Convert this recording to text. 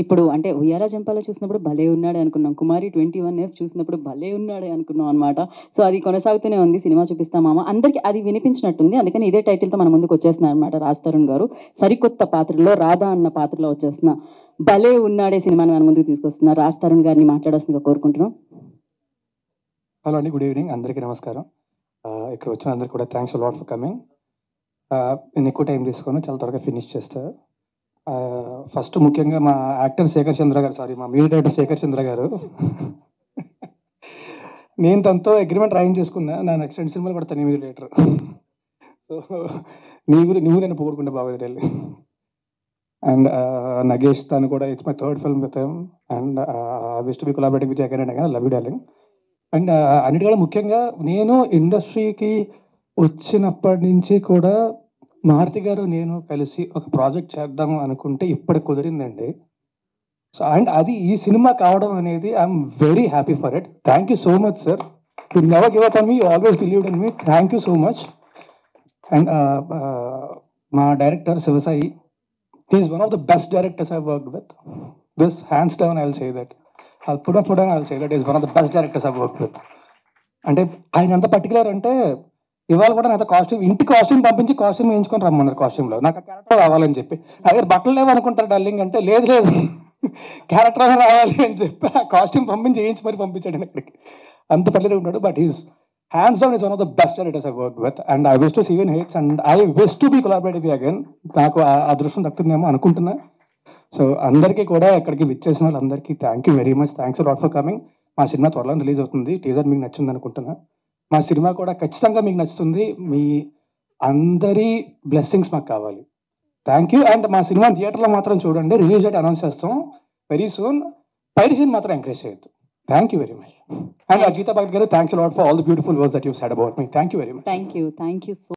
ఇప్పుడు అంటే ఉయ్యాల జంపాల చూసినప్పుడు భలే ఉన్నాడే అనుకున్నాం, కుమారి 21F చూసినప్పుడు భలే ఉన్నాడే అనుకున్నాం అనమాట. సో అది కొనసాగుతూనే ఉంది, సినిమా చూపిస్తాం మామ అందరికి అది వినిపించినట్టుంది. అందుకని ఇదే టైటిల్తో మన ముందుకు వచ్చేస్తున్నారు అనమాట రాజ్ తరుణ్ గారు. సరికొత్త పాత్రలో రాధా అన్న పాత్రలో వచ్చేస్తున్న భలే ఉన్నాడే సినిమాని మన ముందుకు తీసుకొస్తున్నారు. రాజ్ తరుణ్ గారిని మాట్లాడాల్సిందిగా కోరుకుంటున్నాం. హలో అండి, గుడ్ ఈవినింగ్, అందరికీ నమస్కారం. ఇక్కడ వచ్చిన అందరికీ కూడా థ్యాంక్స్ లాట్ ఫర్ కమింగ్. నేను ఎక్కువ టైం తీసుకొని చాలా త్వరగా ఫినిష్ చేస్తా. ఫస్ట్ ముఖ్యంగా మా యాక్టర్ శేఖర్ చంద్ర గారు, సారీ మా మ్యూజిక్ డైరెక్టర్ శేఖర్ చంద్ర గారు, నేను తనతో అగ్రిమెంట్ రాయింగ్ చేసుకున్నా, నా నెక్స్ట్ 2 సినిమాలు కూడా తన మ్యూజిక్ డైరెక్టర్. సో నువ్వు నేను పోగొట్టుకుంటే బాగోదు వెళ్ళి. అండ్ నగేష్, తను కూడా it's my third film with him and wish to be collaborating with again and again. Love you darling. And అన్నిటికన్నా ముఖ్యంగా నేను ఇండస్ట్రీకి వచ్చినప్పటి నుంచి కూడా మారుతి గారు నేను కలిసి ఒక ప్రాజెక్ట్ చేద్దాం అనుకుంటే ఇప్పటికి కుదిరిందండి. సో అండ్ అది ఈ సినిమా కావడం అనేది I'm very happy for it. Thank you so much sir. You never give up on me, you always believed in me. Thank you so much. And మా director Sivasai, he is one of the best directors I've worked with. This hands down I'll say that. I'll put on I'll say that he is one of the best directors I've worked with. అంటే ఆయన ఎంత particular అంటే ఇవాళ కూడా నాతో ఇంటి costume పంపించి costume వేయించుకొని రమ్మన్నారు. కాస్ట్యూమ్లో నాకు క్యారెక్టర్ రావాలని చెప్పి, అదే బట్టలు లేవనుకుంటారు డార్లింగ్ అంటే, లేదు లేదు క్యారెక్టర్ రావాలి అని చెప్పి ఆ కాస్ట్యూమ్ పంపించి వేయించి మరి పంపించాడు ఇక్కడికి. అంత పర్లేదు ఉన్నాడు. But he's hands down is one of the best directors I've worked with and I wish to see you in hits and I wish to be collaborating with you again. నాకు ఆ అదృష్టం దక్కుతుందేమో అనుకుంటున్నా. సో అందరికీ కూడా ఇక్కడికి విచ్చేసిన వాళ్ళందరికీ thank you very much. Thanks lot for coming. మా సినిమా త్వరలో రిలీజ్ అవుతుంది. టీజర్ మీకు నచ్చింది అనుకుంటున్నా. మా సినిమా కూడా ఖచ్చితంగా మీకు నచ్చుతుంది. మీ అందరి బ్లెస్సింగ్స్ మాకు కావాలి. Thank you. అండ్ మా సినిమా థియేటర్లో మాత్రం చూడండి, రిలీజ్ డేట్ అనౌన్స్ చేస్తాం వెరీ సూన్. పైరసీని మాత్రం ఎంకరేజ్ చేయొద్దు. Thank you very much. And Ajita Bhagat garu, thanks a lot for all the beautiful words that you've said about me. Thank you very much. Thank you so